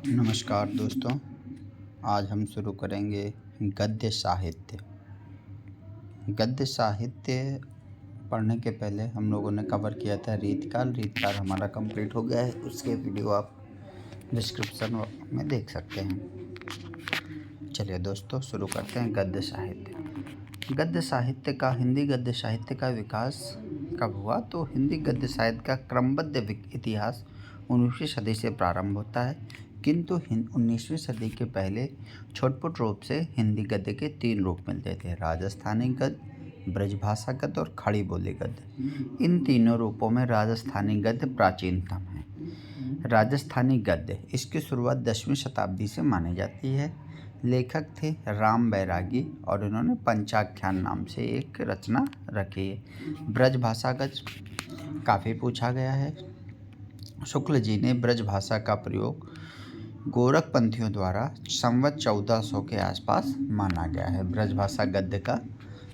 नमस्कार दोस्तों। आज हम शुरू करेंगे गद्य साहित्य। गद्य साहित्य पढ़ने के पहले हम लोगों ने कवर किया था रीतकाल हमारा कंप्लीट हो गया है। उसके वीडियो आप डिस्क्रिप्शन में देख सकते हैं। चलिए दोस्तों, शुरू करते हैं गद्य साहित्य। हिंदी गद्य साहित्य का विकास कब हुआ? तो हिंदी गद्य साहित्य का क्रमबद्ध इतिहास 19वीं सदी से प्रारंभ होता है, किंतु 19वीं सदी के पहले छोटपुट रूप से हिंदी गद्य के 3 रूप मिलते थे: राजस्थानी गद्य, ब्रजभाषा गद्य और खड़ी बोली गद्य। इन तीनों रूपों में राजस्थानी गद्य प्राचीनतम है। राजस्थानी गद्य, इसकी शुरुआत 10वीं शताब्दी से मानी जाती है। लेखक थे राम बैरागी और इन्होंने पंचाख्यान नाम से एक रचना रखी है। ब्रजभाषा गद्य काफ़ी पूछा गया है। शुक्ल जी ने ब्रजभाषा का प्रयोग गोरखपंथियों द्वारा संवत 1400 के आसपास माना गया है। ब्रजभाषा गद्य का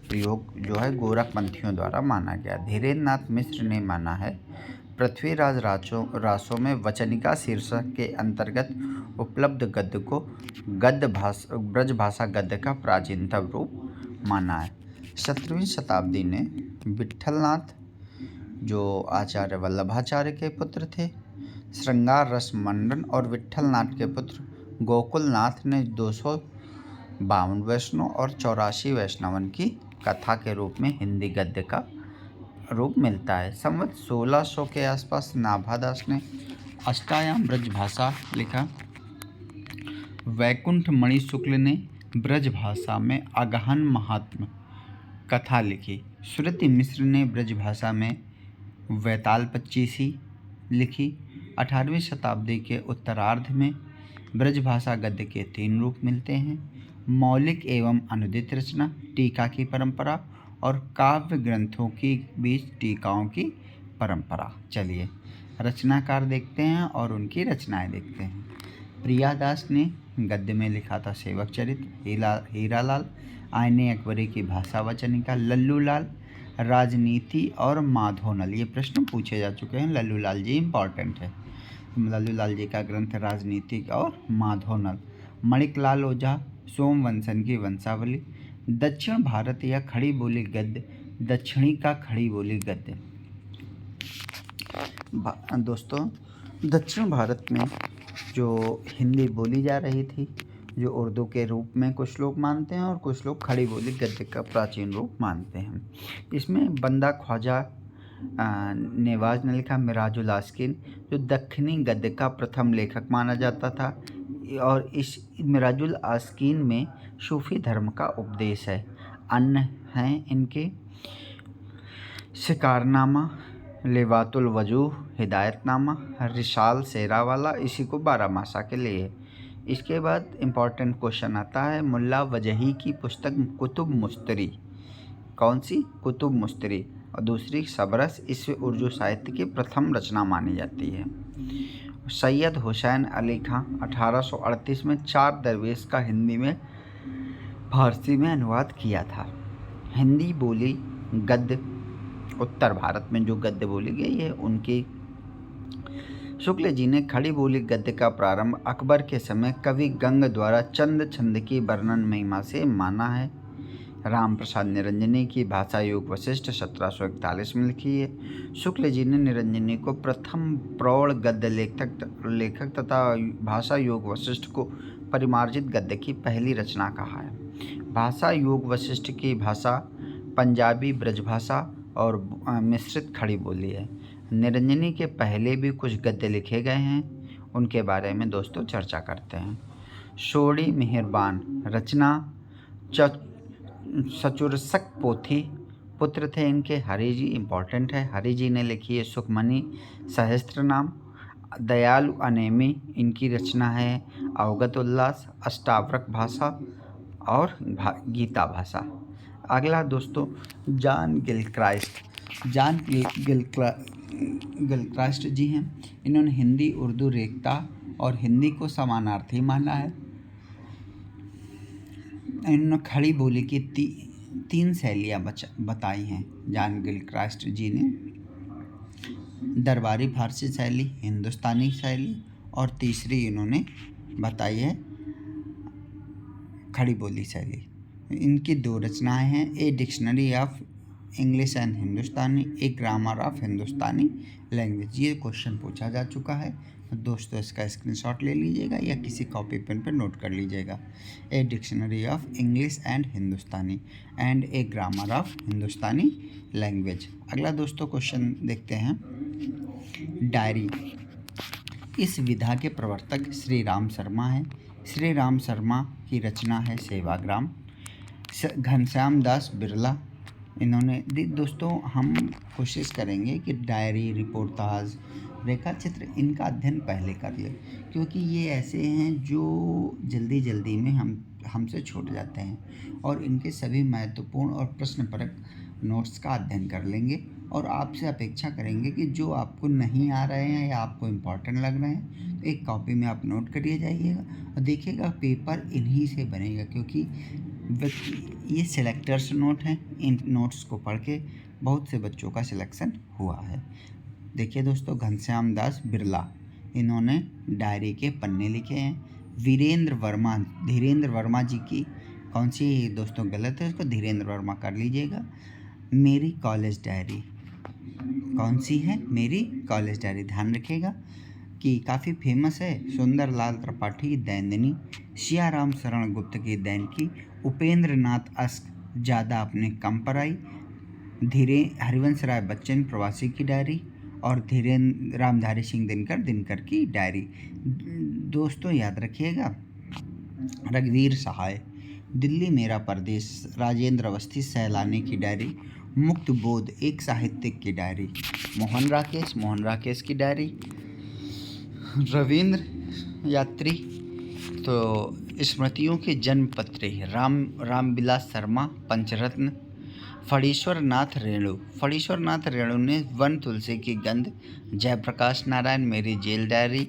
प्रयोग जो है गोरखपंथियों द्वारा माना गया। धीरेन्द्र नाथ मिश्र ने माना है पृथ्वीराज रासों में वचनिका शीर्षक के अंतर्गत उपलब्ध गद्य को ब्रजभाषा गद्य का प्राचीनतम रूप माना है। 17वीं शताब्दी ने विट्ठलनाथ, जो आचार्य वल्लभाचार्य के पुत्र थे, श्रृंगार रस मंडन और विट्ठलनाथ के पुत्र गोकुलनाथ ने 252 वैष्णव और 84 वैष्णवन की कथा के रूप में हिंदी गद्य का रूप मिलता है। संवत 1600 के आसपास नाभादास ने अष्टायाम ब्रजभाषा लिखा। वैकुंठ मणि शुक्ल ने ब्रजभाषा में अगहन महात्म कथा लिखी। श्रुति मिश्र ने ब्रजभाषा में वैताल पच्चीसी लिखी। 18वीं शताब्दी के उत्तरार्ध में ब्रजभाषा गद्य के 3 रूप मिलते हैं: मौलिक एवं अनुदित रचना, टीका की परंपरा और काव्य ग्रंथों के बीच टीकाओं की परंपरा। चलिए रचनाकार देखते हैं और उनकी रचनाएं देखते हैं। प्रियादास ने गद्य में लिखा था सेवक चरित्र, हीरालाल आईने अकबरी की भाषा वचनिका, लल्लूलाल राजनीति और माधोनल। ये प्रश्न पूछे जा चुके हैं। लल्लूलाल जी इम्पॉर्टेंट है। लल्लूलाल जी का ग्रंथ राजनीति और माधोनल। मणिकलाल ओझा सोमवंशन की वंशावली। दक्षिण भारत या खड़ी बोली गद्य, दक्षिणी का खड़ी बोली गद्य। दोस्तों, दक्षिण भारत में जो हिंदी बोली जा रही थी, जो उर्दू के रूप में कुछ लोग मानते हैं और कुछ लोग खड़ी बोली गद्य का प्राचीन रूप मानते हैं। इसमें बंदा ख्वाजा नेवाज ने लिखा मिराजुल आस्किन, जो दक्षिणी गद्य का प्रथम लेखक माना जाता था, और इस मिराजुल आस्किन में सूफी धर्म का उपदेश है। अन्य हैं इनके शिकारनामा, लिवातुल वजूह, हिदायतनामा, रिसाल शेरावाला, इसी को 12 मासा के लिए। इसके बाद इम्पॉर्टेंट क्वेश्चन आता है मुल्ला वजही की पुस्तक कुतुब मुस्तरी। कौन सी? कुतुब मुस्तरी। और दूसरी सबरस, इससे उर्दू साहित्य की प्रथम रचना मानी जाती है। सैयद हुसैन अली खां 1838 में 4 दरवेश का हिंदी में फारसी में अनुवाद किया था। हिंदी बोली गद्य उत्तर भारत में जो गद्य बोली गई है उनकी। शुक्ल जी ने खड़ी बोली गद्य का प्रारंभ अकबर के समय कवि गंग द्वारा चंद छंद की वर्णन महिमा से माना है। राम प्रसाद निरंजनी की भाषा योग वशिष्ठ 1741 में लिखी है। शुक्ल जी ने निरंजनी को प्रथम प्रौढ़ गद्य लेखक तथा भाषा योग वशिष्ठ को परिमार्जित गद्य की पहली रचना कहा है। भाषा योग वशिष्ठ की भाषा पंजाबी ब्रजभाषा और मिश्रित खड़ी बोली है। निरंजनी के पहले भी कुछ गद्य लिखे गए हैं, उनके बारे में दोस्तों चर्चा करते हैं। सोड़ी मेहरबान रचना सचुरसक पोथी, पुत्र थे इनके हरि जी, इम्पॉर्टेंट है। हरि जी ने लिखी है सुखमणि सहस्त्रनाम। दयालु अनेमी इनकी रचना है। अवगत उल्लास, अष्टावक्र भाषा और गीता भाषा। अगला दोस्तों जॉन गिलक्राइस्ट जी हैं। इन्होंने हिंदी उर्दू रेखता और हिंदी को समानार्थी माना है। इन्होंने खड़ी बोली की 3 शैलियाँ बताई हैं जॉन गिलक्राइस्ट जी ने: दरबारी फारसी शैली, हिंदुस्तानी शैली और तीसरी इन्होंने बताइए खड़ी बोली शैली। इनकी 2 रचनाएं हैं, a dictionary of English and Hindustani, A grammar of Hindustani language. ये क्वेश्चन पूछा जा चुका है दोस्तों, इसका स्क्रीनशॉट ले लीजिएगा या किसी कॉपी पेन पर नोट कर लीजिएगा। A dictionary of English and Hindustani and A grammar of Hindustani language. अगला दोस्तों क्वेश्चन देखते हैं, डायरी। इस विधा के प्रवर्तक श्री राम शर्मा हैं। श्री राम शर्मा की रचना है सेवाग्राम। घनश्याम दास बिरला, इन्होंने दोस्तों हम कोशिश करेंगे कि डायरी, रिपोर्टाज, रेखा चित्र इनका अध्ययन पहले कर ले, क्योंकि ये ऐसे हैं जो जल्दी जल्दी में हमसे छूट जाते हैं, और इनके सभी महत्वपूर्ण और प्रश्नपरक नोट्स का अध्ययन कर लेंगे और आपसे अपेक्षा करेंगे कि जो आपको नहीं आ रहे हैं या आपको इम्पॉर्टेंट लग रहे हैं तो एक कॉपी में आप नोट करिए जाइएगा और देखिएगा पेपर इन्हीं से बनेगा, क्योंकि ये सिलेक्टर्स नोट हैं। इन नोट्स को पढ़ के बहुत से बच्चों का सिलेक्शन हुआ है। देखिए दोस्तों, घनश्याम दास बिरला, इन्होंने डायरी के पन्ने लिखे हैं। धीरेन्द्र वर्मा जी की कौन सी दोस्तों गलत है, उसको धीरेन्द्र वर्मा कर लीजिएगा। मेरी कॉलेज डायरी कौन सी है, मेरी कॉलेज डायरी, ध्यान रखिएगा कि काफ़ी फेमस है। सुंदर लाल त्रिपाठी दैनिनी, सियाराम शरण गुप्त की दैन की, उपेंद्र नाथ अस्क ज़्यादा अपने कम पर आई, हरिवंश राय बच्चन प्रवासी की डायरी, और रामधारी सिंह दिनकर की डायरी। दोस्तों याद रखिएगा, रघुवीर सहाय, दिल्ली मेरा परदेश, राजेंद्र अवस्थी सैलानी की डायरी, मुक्त बोध एक साहित्यिक की डायरी, मोहन राकेश की डायरी, रविंद्र यात्री तो स्मृतियों की जन्मपत्री, रामविलास शर्मा पंचरत्न, फणीश्वर नाथ रेणु ने वन तुलसी की गंध, जयप्रकाश नारायण मेरी जेल डायरी,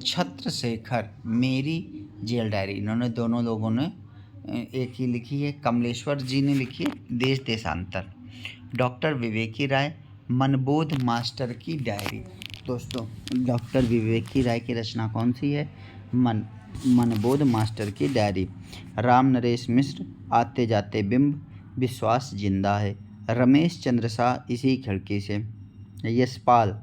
छत्रशेखर मेरी जेल डायरी, इन्होंने दोनों लोगों ने एक ही लिखी है। कमलेश्वर जी ने लिखी है देश देशांतर। डॉक्टर विवेकी राय मनबोध मास्टर की डायरी। दोस्तों डॉक्टर विवेकी राय की रचना कौन सी है, मनबोध मास्टर की डायरी। राम नरेश मिश्र आते जाते बिंब, विश्वास जिंदा है, रमेश चंद्र शाह इसी खिड़की से, यशपाल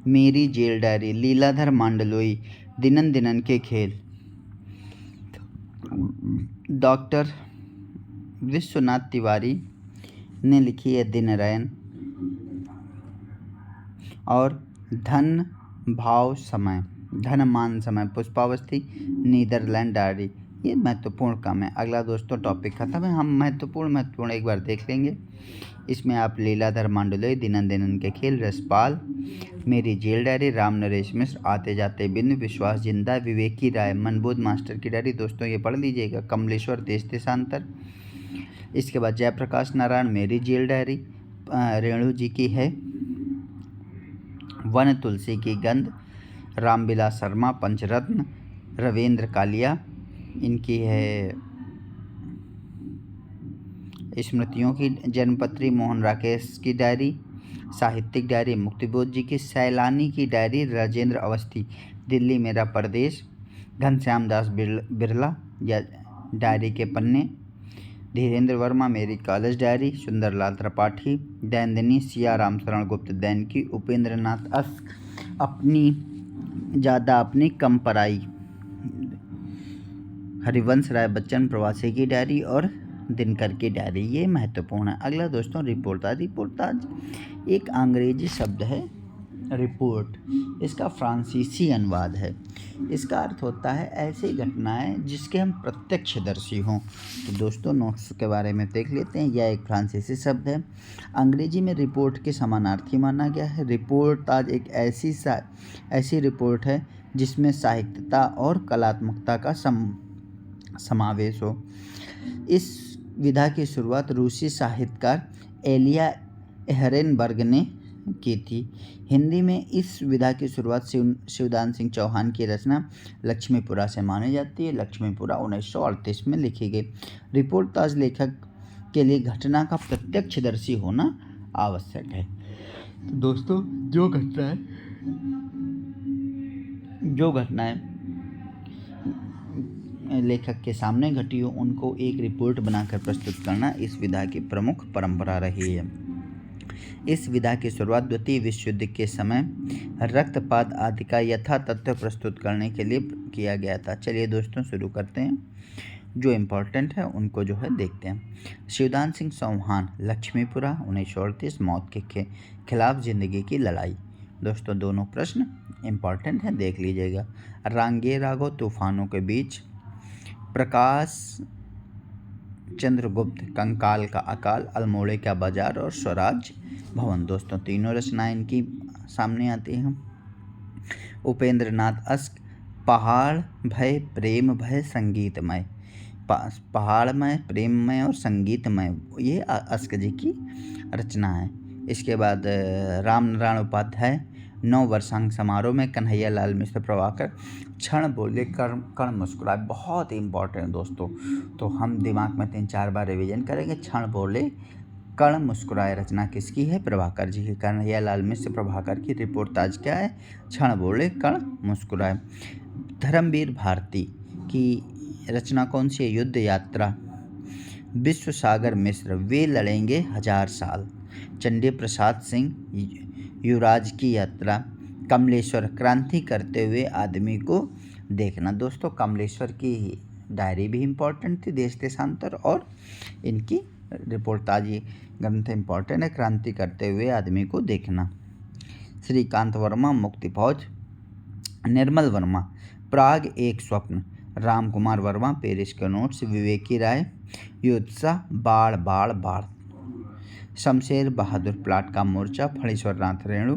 मेरी जेल डायरी, लीलाधर मांडलोई दिनन दिनन के खेल, डॉक्टर विश्वनाथ तिवारी ने लिखी है दिनरैन, और धन मान समय पुष्पावस्थी नीदरलैंड डायरी। ये महत्वपूर्ण काम है। अगला दोस्तों टॉपिक खत्म है, हम महत्वपूर्ण एक बार देख लेंगे। इसमें आप लीलाधर मांडलोई दिनन दिनन के खेल, रसपाल मेरी जेल डायरी, राम नरेश मिश्र आते जाते बिंदु, विश्वास जिंदा, विवेकी राय मनबोध मास्टर की डायरी, दोस्तों ये पढ़ लीजिएगा। कमलेश्वर देश देशांतर। इसके बाद जयप्रकाश नारायण मेरी जेल डायरी, रेणु जी की है वन तुलसी की गंध, रामविलास शर्मा पंचरत्न, रविंद्र कालिया इनकी है स्मृतियों की जन्मपत्री, मोहन राकेश की डायरी, साहित्यिक डायरी मुक्तिबोध जी की, सैलानी की डायरी राजेंद्र अवस्थी दिल्ली मेरा परदेश, घनश्याम दास बिरला या डायरी के पन्ने, धीरेन्द्र वर्मा मेरी college diary, Sundarlal Tripathi दैनिनी, Siyaram Sharan Gupt then की, उपेंद्र नाथ अस्क अपनी कम पर आई, हरिवंश राय बच्चन प्रवासी की डायरी और दिनकर की डायरी। ये महत्वपूर्ण है। अगला दोस्तों रिपोर्टाज एक अंग्रेजी शब्द है रिपोर्ट, इसका फ्रांसीसी अनुवाद है। इसका अर्थ होता है ऐसी घटनाएं जिसके हम प्रत्यक्षदर्शी हों। तो दोस्तों नोट्स के बारे में देख लेते हैं। यह एक फ्रांसीसी शब्द है, अंग्रेजी में रिपोर्ट के समानार्थी माना गया है। रिपोर्टाज एक ऐसी रिपोर्ट है जिसमें साहित्यता और कलात्मकता का समावेश हो। इस विधा की शुरुआत रूसी साहित्यकार एलिया एहरेनबर्ग ने की थी। हिंदी में इस विधा की शुरुआत शिवदान सिंह चौहान की रचना लक्ष्मीपुरा से मानी जाती है। लक्ष्मीपुरा 1938 में लिखी गई। रिपोर्टाज लेखक के लिए घटना का प्रत्यक्षदर्शी होना आवश्यक है। तो दोस्तों जो घटनाएं लेखक के सामने घटी हो उनको एक रिपोर्ट बनाकर प्रस्तुत करना इस विधा की प्रमुख परंपरा रही है। इस विधा की शुरुआत द्वितीय विश्व युद्ध के समय रक्तपात आदि का यथा तथ्य प्रस्तुत करने के लिए किया गया था। चलिए दोस्तों शुरू करते हैं, जो इम्पोर्टेंट है उनको जो है देखते हैं। शिवदान सिंह चौहान, लक्ष्मीपुरा, 1938, मौत के खिलाफ जिंदगी की लड़ाई। दोस्तों दोनों प्रश्न इम्पोर्टेंट हैं, देख लीजिएगा। रांगे राघव, तूफानों के बीच, प्रकाश चंद्रगुप्त, कंकाल का अकाल, अल्मोड़े का बाजार और स्वराज भवन। दोस्तों तीनों रचनाएं इनकी सामने आती हैं। उपेंद्र नाथ अश्क, पहाड़ भय प्रेम भय संगीतमय, पहाड़मय, प्रेममय और संगीतमय, ये अश्क जी की रचना है। इसके बाद राम नारायण उपाध्याय, 9 वर्षांक समारोह में, कन्हैया लाल मिश्र प्रभाकर, क्षण बोले कण मुस्कुराए। बहुत ही इंपॉर्टेंट दोस्तों, तो हम दिमाग में 3-4 बार रिवीजन करेंगे। क्षण बोले कण मुस्कुराए रचना किसकी है? प्रभाकर जी की। कन्हैया लाल मिश्र प्रभाकर की रिपोर्ट आज क्या है? क्षण बोले कण मुस्कुराए। धर्मवीर भारती की रचना कौन सी है? युद्ध यात्रा। विश्व सागर मिश्र, वे लड़ेंगे 1000 साल। चंडी प्रसाद सिंह, युवराज की यात्रा। कमलेश्वर, क्रांति करते हुए आदमी को देखना। दोस्तों कमलेश्वर की डायरी भी इम्पोर्टेंट थी, देश देशांतर, और इनकी रिपोर्टाजी ग्रंथ इम्पोर्टेंट है, क्रांति करते हुए आदमी को देखना। श्रीकांत वर्मा, मुक्ति फौज। निर्मल वर्मा, प्राग एक स्वप्न। राम कुमार वर्मा, पेरिस के नोट्स। विवेकी राय, योत्साह, बाढ़ बाढ़ बाढ़। शमशेर बहादुर, प्लाट का मोर्चा। फणीश्वर नाथ रेणु,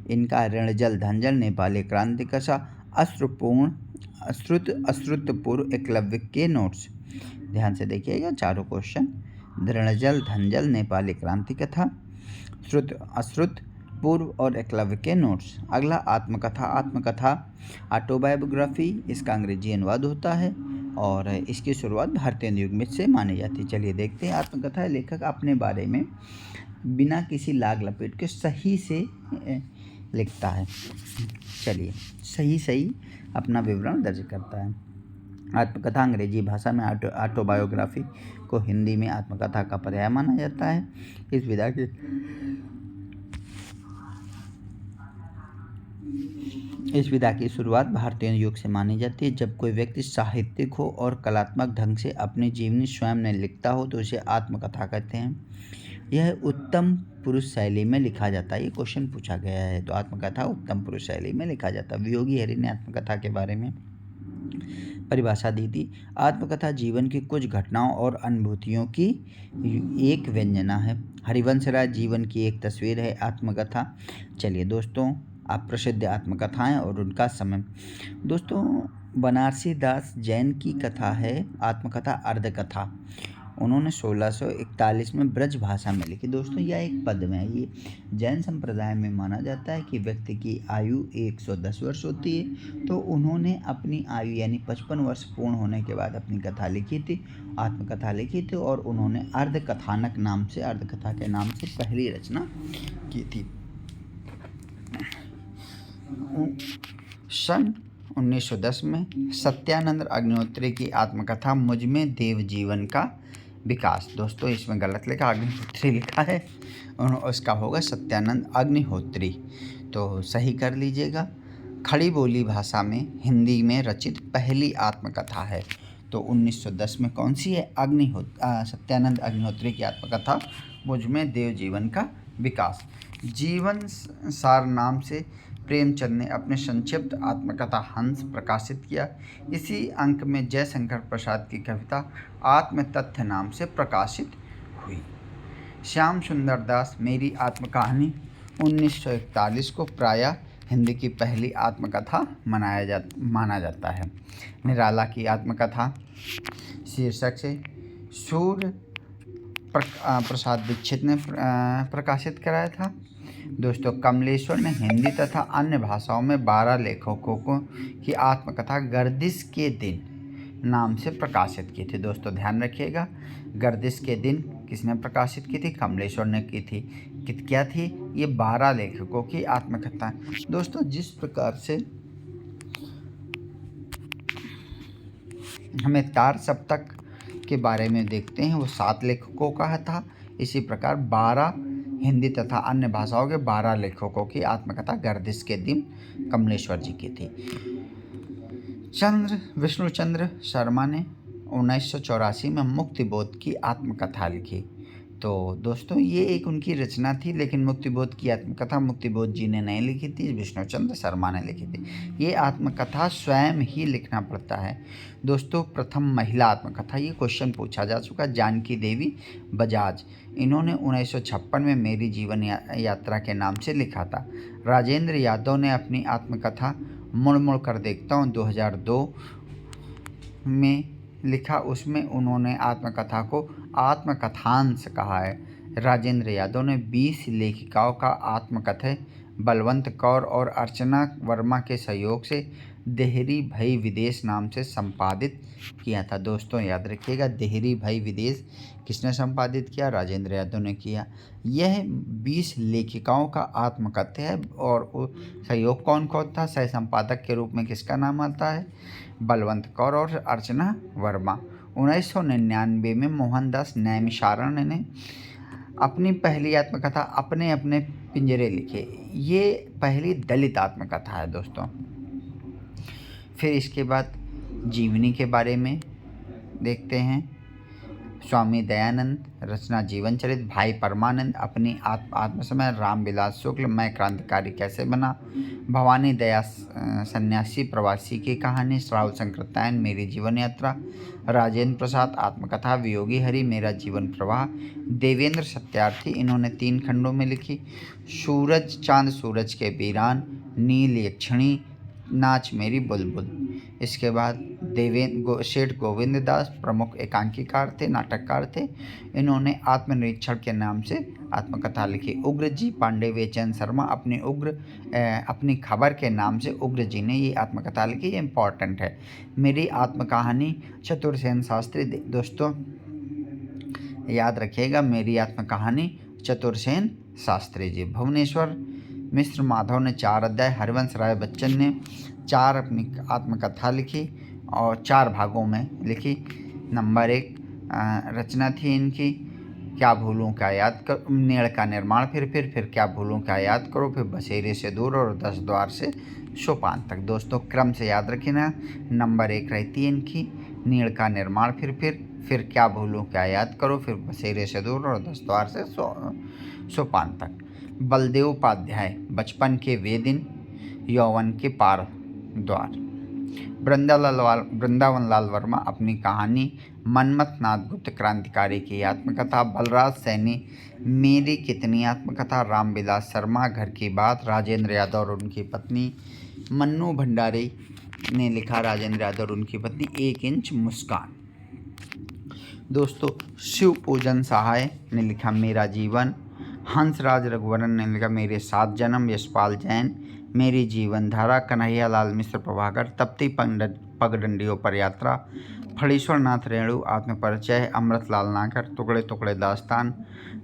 इनका ऋण जल धनजल, नेपाली क्रांति कसा। अश्रुतपूर्व, एकलव्य के नोट्स। ध्यान से देखिएगा चारों क्वेश्चन। ऋणजल धनजल, नेपाली क्रांति कथा, अश्रुत पूर्व और एकलव्य के नोट्स। अगला आत्मकथा। आत्मकथा ऑटोबायोग्राफी, इसका अंग्रेजी अनुवाद होता है और इसकी शुरुआत भारतीय युग में से मानी जाती है। चलिए देखते हैं। आत्मकथा लेखक अपने बारे में बिना किसी लाग लपेट के सही से लिखता है। चलिए सही अपना विवरण दर्ज करता है। आत्मकथा अंग्रेजी भाषा में ऑटोबायोग्राफी को हिंदी में आत्मकथा का पर्याय माना जाता है। इस विधा की शुरुआत भारतीय युग से मानी जाती है। जब कोई व्यक्ति साहित्यिक हो और कलात्मक ढंग से अपनी जीवनी स्वयं ने लिखता हो तो उसे आत्मकथा कहते हैं। यह उत्तम पुरुष शैली में लिखा जाता है। ये क्वेश्चन पूछा गया है, तो आत्मकथा उत्तम पुरुष शैली में लिखा जाता है। वियोगी हरि ने आत्मकथा के बारे में परिभाषा दी थी। आत्मकथा जीवन की कुछ घटनाओं और अनुभूतियों की एक व्यंजना है। हरिवंश राय, जीवन की एक तस्वीर है आत्मकथा। चलिए दोस्तों आप प्रसिद्ध आत्मकथाएं और उनका समय। दोस्तों बनारसी दास जैन की कथा है आत्मकथा अर्धकथा। उन्होंने 1641 में ब्रज भाषा में लिखी। दोस्तों यह एक पद्य है। ये जैन संप्रदाय में माना जाता है कि व्यक्ति की आयु 110 वर्ष होती है, तो उन्होंने अपनी आयु यानी 55 वर्ष पूर्ण होने के बाद अपनी कथा लिखी थी, आत्मकथा लिखी थी, और उन्होंने अर्धकथानक नाम से, अर्धकथा के नाम से पहली रचना की थी। सन 1910 में सत्यानंद अग्निहोत्री की आत्मकथा मुझ में देव जीवन का विकास। दोस्तों इसमें गलत लिखा, अग्निहोत्री लिखा है, उसका होगा सत्यानंद अग्निहोत्री, तो सही कर लीजिएगा। खड़ी बोली भाषा में हिंदी में रचित पहली आत्मकथा है, तो 1910 में कौन सी है? सत्यानंद अग्निहोत्री की आत्मकथा मुझ में देव जीवन का विकास। जीवन सार नाम से प्रेमचंद ने अपने संक्षिप्त आत्मकथा हंस प्रकाशित किया। इसी अंक में जयशंकर प्रसाद की कविता आत्म तथ्य नाम से प्रकाशित हुई। श्याम सुंदर दास, मेरी आत्मकहानी, 1941 को प्रायः हिंदी की पहली आत्मकथा माना जाता है। निराला की आत्मकथा शीर्षक से सूर्य प्रसाद दीक्षित ने प्रकाशित कराया था। दोस्तों कमलेश्वर ने हिंदी तथा अन्य भाषाओं में 12 लेखकों की आत्मकथा गर्दिश के दिन नाम से प्रकाशित की थी। दोस्तों ध्यान रखिएगा, गर्दिश के दिन किसने प्रकाशित की थी? कमलेश्वर ने की थी। क्या थी ये? 12 लेखकों की आत्मकथा। दोस्तों जिस प्रकार से हमें तार सप्तक के बारे में देखते हैं, वो 7 लेखकों का था। इसी प्रकार 12 हिंदी तथा अन्य भाषाओं के 12 लेखकों की आत्मकथा गर्दिश के दिन कमलेश्वर जी की थी। विष्णुचंद्र शर्मा ने 1984 में मुक्तिबोध की आत्मकथा लिखी। तो दोस्तों ये एक उनकी रचना थी, लेकिन मुक्तिबोध की आत्मकथा मुक्तिबोध जी ने नहीं लिखी थी, विष्णुचंद्र शर्मा ने लिखी थी। ये आत्मकथा स्वयं ही लिखना पड़ता है। दोस्तों प्रथम महिला आत्मकथा, ये क्वेश्चन पूछा जा चुका। जानकी देवी बजाज, इन्होंने 1956 में मेरी जीवन यात्रा के नाम से लिखा था। राजेंद्र यादव ने अपनी आत्मकथा मुड़ मुड़ कर देखता हूँ 2002 में लिखा। उसमें उन्होंने आत्मकथा को आत्मकथांश कहा है। राजेंद्र यादव ने 20 लेखिकाओं का आत्मकथा बलवंत कौर और अर्चना वर्मा के सहयोग से देहरी भई विदेश नाम से संपादित किया था। दोस्तों याद रखिएगा, देहरी भई विदेश किसने संपादित किया? राजेंद्र यादव ने किया। यह 20 लेखिकाओं का आत्मकथा है। और सहयोग कौन कौन था? सह संपादक के रूप में किसका नाम आता है? बलवंत कौर और अर्चना वर्मा। 1999 में मोहनदास नैमिषारण्य ने अपनी पहली आत्मकथा अपने अपने पिंजरे लिखे। ये पहली दलित आत्मकथा है दोस्तों। फिर इसके बाद जीवनी के बारे में देखते हैं। स्वामी दयानंद, रचना जीवन चरित। भाई परमानंद, अपनी आत्मसमय। रामविलास शुक्ल, मैं क्रांतिकारी कैसे बना। भवानी दया सन्यासी प्रवासी की कहानी। राहुल शंकरतायन, मेरी जीवन यात्रा। राजेंद्र प्रसाद, आत्मकथा वियोगी हरि, मेरा जीवन प्रवाह। देवेंद्र सत्यार्थी, इन्होंने 3 खंडों में लिखी। सूरज चांद सूरज के वीरान, नील यक्षिणी, नाच मेरी बुलबुल। इसके बाद सेठ गोविंद दास प्रमुख एकांकीकार थे, नाटककार थे। इन्होंने आत्मनिरीक्षण के नाम से आत्मकथा लिखी। उग्र जी पांडे वेचन शर्मा, अपनी खबर के नाम से उग्र जी ने ये आत्मकथा लिखी। ये इम्पॉर्टेंट है। मेरी आत्मकहानी चतुरसेन शास्त्री। दोस्तों याद रखिएगा, मेरी आत्मकहानी चतुरसेन शास्त्री जी। भुवनेश्वर मिश्र माधव ने 4 अध्याय। हरिवंश राय बच्चन ने 4 अपनी आत्मकथा लिखी और 4 भागों में लिखी। नंबर 1 रचना थी इनकी क्या भूलूं क्या याद कर, नेड़ का निर्माण। फिर क्या भूलूं क्या याद करो, फिर बसेरे से दूर और 10 द्वार से सोपान तक। दोस्तों क्रम से याद रखना। नंबर 1 रहती है इनकी नेड़ का निर्माण। फिर क्या भूलूं क्या याद करो, फिर बसेरे से दूर और 10 द्वार से सोपान तक। बलदेव उपाध्याय, बचपन के वे दिन, यौवन के पार द्वार। वृंदावन लाल वर्मा, अपनी कहानी। मनमथ नाथ गुप्त, क्रांतिकारी की आत्मकथा। बलराज सैनी, मेरी कितनी आत्मकथा। रामविलास शर्मा, घर की बात। राजेंद्र यादव और उनकी पत्नी। मन्नू भंडारी ने लिखा, राजेंद्र यादव और उनकी पत्नी, 1 इंच मुस्कान। दोस्तों शिव पूजन सहाय ने लिखा, मेरा जीवन। हंसराज रघुवरन ने लिखा, मेरे 7 जन्म। यशपाल जैन, मेरी जीवन धारा। कन्हैया लाल मिश्र प्रभाकर, तप्ती पगडंडियों पर यात्रा। फणीश्वर नाथ रेणु, आत्मपरिचय। अमृतलाल नागर, टुकड़े टुकड़े दास्तान।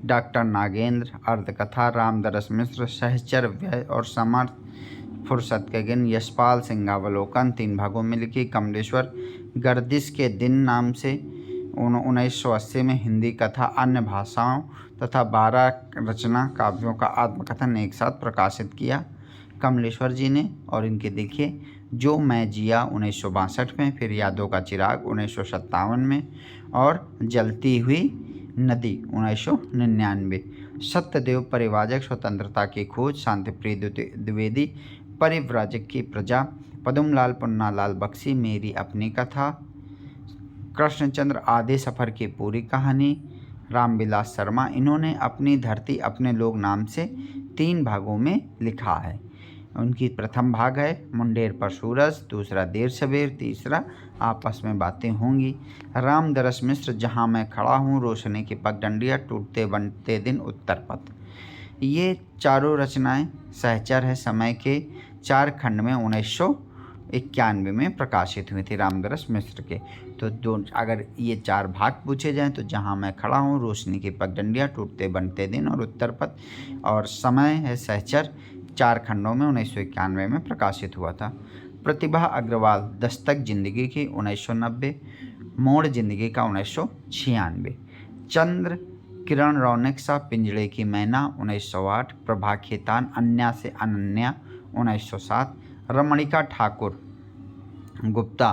डॉक्टर नागेंद्र, अर्धकथा। रामदरस मिश्र, सहचर व्यय और समर्थ। फुर्सत के गिन। यशपाल सिंहावलोकन, 3 भागों में लिखी। कमलेश्वर, गर्दिश के दिन नाम से 1980 में हिंदी कथा अन्य भाषाओं तथा 12 रचना काव्यों का आत्मकथन एक साथ प्रकाशित किया कमलेश्वर जी ने। और इनके देखिए, जो मैं जिया 1962 में, फिर यादों का चिराग 1957 में, और जलती हुई नदी 1999। सत्यदेव परिव्राजक, स्वतंत्रता की खोज। शांतिप्रिय द्विवेदी, परिव्राजक की प्रजा। पदुमलाल पुन्नालाल बख्शी, मेरी अपनी कथा। कृष्णचंद्र, आधे सफ़र की पूरी कहानी। रामविलास शर्मा, इन्होंने अपनी धरती अपने लोग नाम से 3 भागों में लिखा है। उनकी प्रथम भाग है मुंडेर पर सूरज, दूसरा देर सवेर, तीसरा आपस में बातें होंगी। रामदरस मिश्र, जहाँ मैं खड़ा हूँ, रोशनी की पगडंडियाँ, टूटते बनते दिन, उत्तर पथ। ये चारों रचनाएं सहचर है समय के 4 खंड में 1991 में प्रकाशित हुई थी रामदरस मिश्र के। तो अगर ये 4 भाग पूछे जाएं तो जहाँ मैं खड़ा हूँ, रोशनी की पगडंडियाँ, टूटते बनते दिन और उत्तर पथ, और समय है सहचर, 4 खंडों में 1991 में प्रकाशित हुआ था। प्रतिभा अग्रवाल दस्तक जिंदगी की 1990, मोड़ जिंदगी का 1996। चंद्र किरण रौनक सा पिंजड़े की मैना 1908, प्रभा खेतान अन्या से अनन्या 1907, रमणिका ठाकुर गुप्ता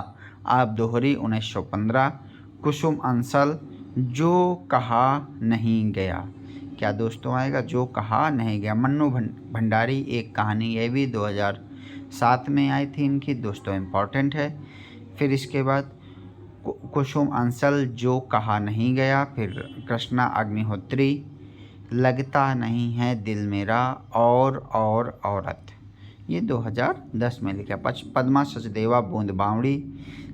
आप दोहरी 1915, कुसुम अंसल जो कहा नहीं गया। क्या दोस्तों आएगा? जो कहा नहीं गया। मन्नू भंडारी एक कहानी, ये भी 2007 में आई थी इनकी दोस्तों, इम्पॉर्टेंट है। फिर इसके बाद कुसुम अंसल जो कहा नहीं गया। फिर कृष्णा अग्निहोत्री लगता नहीं है दिल मेरा और औरत, ये 2010 में लिखा। पद्मा सचदेवा बूंद बावड़ी,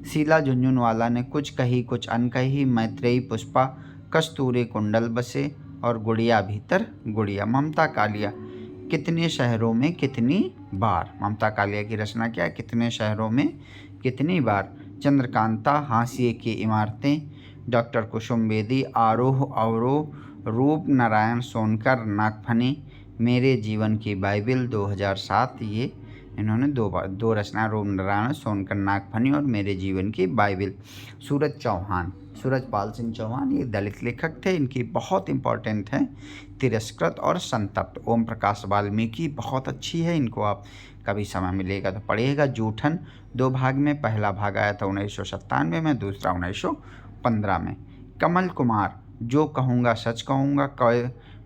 शीला झुंझुनवाला ने कुछ कही कुछ अनकही, मैत्रेयी पुष्पा कस्तूरी कुंडल बसे और गुड़िया भीतर गुड़िया। ममता कालिया कितने शहरों में कितनी बार। ममता कालिया की रचना क्या है? कितने शहरों में कितनी बार। चंद्रकांता हाशिए की इमारतें, डॉक्टर कुसुम बेदी आरोह अवरोह, रूप नारायण सोनकर नागफनी, मेरे जीवन की बाइबिल 2007। ये इन्होंने दो रचना, रूप नारायण सोनकर नागफनी और मेरे जीवन की बाइबिल। सूरज चौहान, सूरजपाल सिंह चौहान, ये दलित लेखक थे, इनकी बहुत इंपॉर्टेंट है। तिरस्कृत और संतप्त। ओम प्रकाश वाल्मीकि बहुत अच्छी है, इनको आप कभी समय मिलेगा तो पढ़िएगा। जूठन 2 भाग में, पहला भाग आया था 1997 में, दूसरा 1915 में। कमल कुमार जो कहूँगा सच कहूँगा,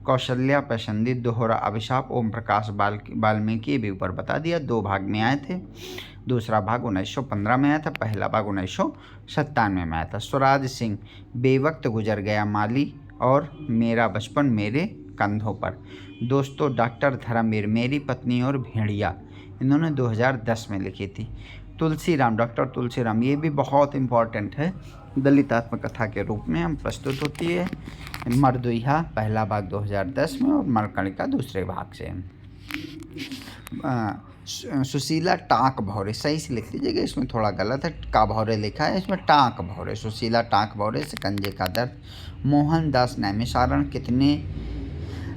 कौशल्या पसंदी दोहरा अभिशाप, ओम प्रकाश वाल्मीकि भी ऊपर बता दिया, 2 भाग में आए थे। दूसरा भाग 1915 में आया था, पहला भाग 1997 में आया था। स्वराज सिंह बेवक्त गुजर गया माली और मेरा बचपन मेरे कंधों पर। दोस्तों डॉक्टर धर्मवीर मेरी पत्नी और भेड़िया, इन्होंने 2010 में लिखी थी। तुलसीराम, डॉक्टर तुलसीराम, ये भी बहुत इम्पॉर्टेंट है, दलित आत्मकथा के रूप में हम प्रस्तुत होती है। मरदुइहा पहला भाग 2010 में और मरकणिका दूसरे भाग से। सुशीला टाँक भौरे, सही से लिख लीजिएगा, इसमें थोड़ा गलत है, का भौरे लिखा है, इसमें टाँक भौरे। सुशीला टाँक भौरे, शिकंजे का दर्द। मोहनदास नैमिषारण कितने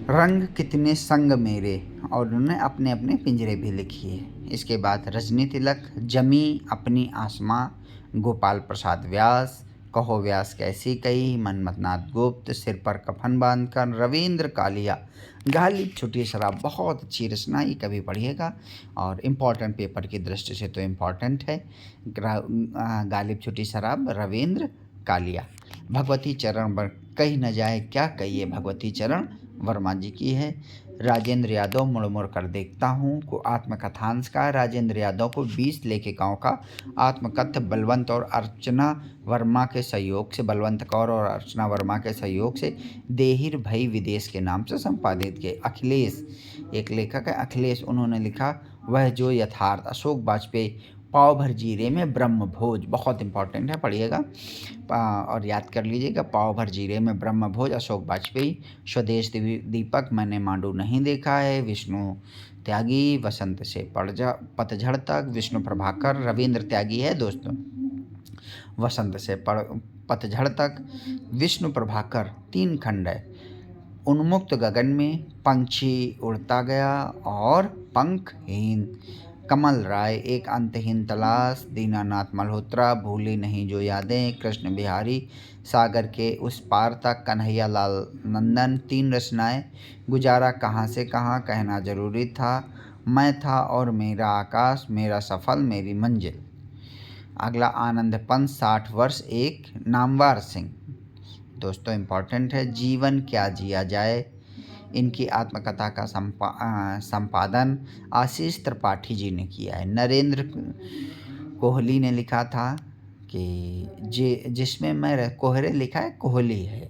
रंग कितने संग मेरे, और उन्होंने अपने अपने पिंजरे भी लिखी है। इसके बाद रजनी तिलक जमी अपनी आसमां, गोपाल प्रसाद व्यास कहो व्यास कैसी कही, मनमथनाथ गुप्त सिर पर कफन बांधकर। रविंद्र कालिया गालिब छुट्टी शराब, बहुत अच्छी रचना, ये कभी पढ़िएगा और इम्पॉर्टेंट पेपर की दृष्टि से तो इम्पॉर्टेंट है। गालिब छुट्टी शराब रविंद्र कालिया। भगवती चरण कही न जाए क्या कहिए, भगवती चरण वर्मा जी की है। राजेंद्र यादव मुड़ मुड़ कर देखता हूँ को आत्मकथांश का। राजेंद्र यादव को 20 लेखिकाओं का आत्मकथ्य बलवंत और अर्चना वर्मा के सहयोग से, बलवंत कौर और अर्चना वर्मा के सहयोग से देहिर भई विदेश के नाम से संपादित किए। अखिलेश एक लेखक है, अखिलेश, उन्होंने लिखा वह जो यथार्थ। अशोक वाजपेयी पाव भर जीरे में ब्रह्म भोज, बहुत इंपॉर्टेंट है, पढ़िएगा और याद कर लीजिएगा। पाव भर जीरे में ब्रह्म भोज, अशोक वाजपेयी। स्वदेश दीपक मैंने मांडू नहीं देखा है, विष्णु त्यागी। वसंत से पतझड़ तक, विष्णु प्रभाकर, रविंद्र त्यागी है दोस्तों। वसंत से पतझड़ तक, विष्णु प्रभाकर, 3 खंड है। उन्मुक्त गगन में पंछी उड़ता गया और पंखहीन। कमल राय एक अंतहीन तलाश। दीनानाथ मल्होत्रा भूली नहीं जो यादें। कृष्ण बिहारी सागर के उस पार तक। कन्हैया लाल नंदन 3 रचनाएं। गुजारा कहाँ से कहाँ, कहना जरूरी था, मैं था और मेरा आकाश, मेरा सफल मेरी मंजिल। अगला आनंद पंथ 60 वर्ष एक, नामवर सिंह दोस्तों इम्पॉर्टेंट है। जीवन क्या जिया जाए, इनकी आत्मकथा का संपादन आशीष त्रिपाठी जी ने किया है। नरेंद्र कोहली ने लिखा था कि जिसमें मैं कोहरे लिखा है, कोहली है,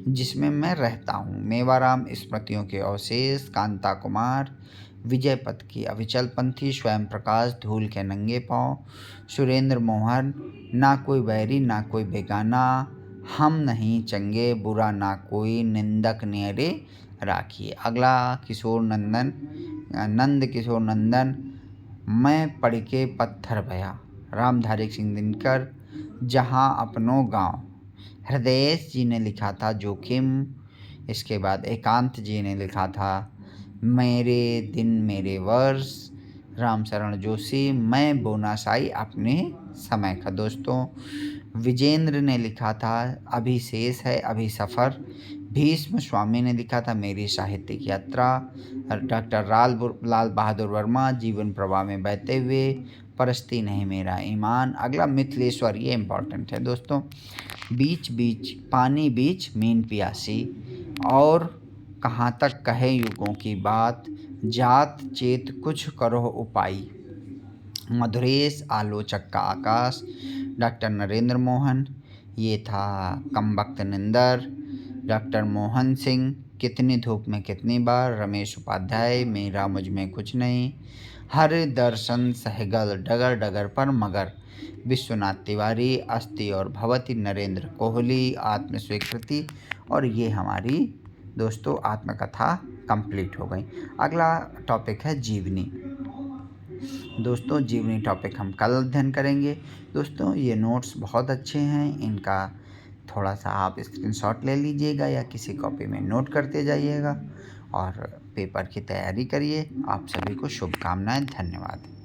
जिसमें मैं रहता हूँ। मेवाराम स्मृतियों के अवशेष। कांता कुमार विजय पथ की अविचल पंथी। स्वयं प्रकाश धूल के नंगे पाँव। सुरेंद्र मोहन ना कोई बैरी ना कोई बेगाना, हम नहीं चंगे बुरा ना कोई, निंदक नेरे राखिए। अगला किशोर नंदन, नंद किशोर नंदन, मैं पढ़ के पत्थर भया। रामधारी सिंह दिनकर, जहाँ अपनों गांव। हृदयेश जी ने लिखा था जोखिम। इसके बाद एकांत जी ने लिखा था मेरे दिन मेरे वर्ष। राम शरण जोशी, मैं बोनासाई अपने समय का। दोस्तों विजेंद्र ने लिखा था अभी शेष है अभी सफ़र। भीष्म स्वामी ने लिखा था मेरी साहित्यिक यात्रा। डॉक्टर लाल बहादुर वर्मा, जीवन प्रवाह में बहते हुए, परस्ती नहीं मेरा ईमान। अगला मिथिलेश्वर, ये इम्पॉर्टेंट है दोस्तों। बीच बीच पानी बीच मीन प्यासी, और कहाँ तक कहे युगों की बात, जात चेत कुछ करो उपाय। मधुरेश, आलोचक का आकाश। डॉक्टर नरेंद्र मोहन, ये था कम वक्त निंदर। डॉक्टर मोहन सिंह, कितनी धूप में कितनी बार। रमेश उपाध्याय, मेरा मुझ में कुछ नहीं। हर दर्शन सहगल, डगर डगर पर मगर। विश्वनाथ तिवारी, अस्ति और भवति। नरेंद्र कोहली, आत्मस्वीकृति। और ये हमारी दोस्तों आत्मकथा कंप्लीट हो गई। अगला टॉपिक है जीवनी। दोस्तों जीवनी टॉपिक हम कल अध्ययन करेंगे। दोस्तों ये नोट्स बहुत अच्छे हैं, इनका थोड़ा सा आप स्क्रीनशॉट ले लीजिएगा या किसी कॉपी में नोट करते जाइएगा और पेपर की तैयारी करिए। आप सभी को शुभकामनाएं। धन्यवाद।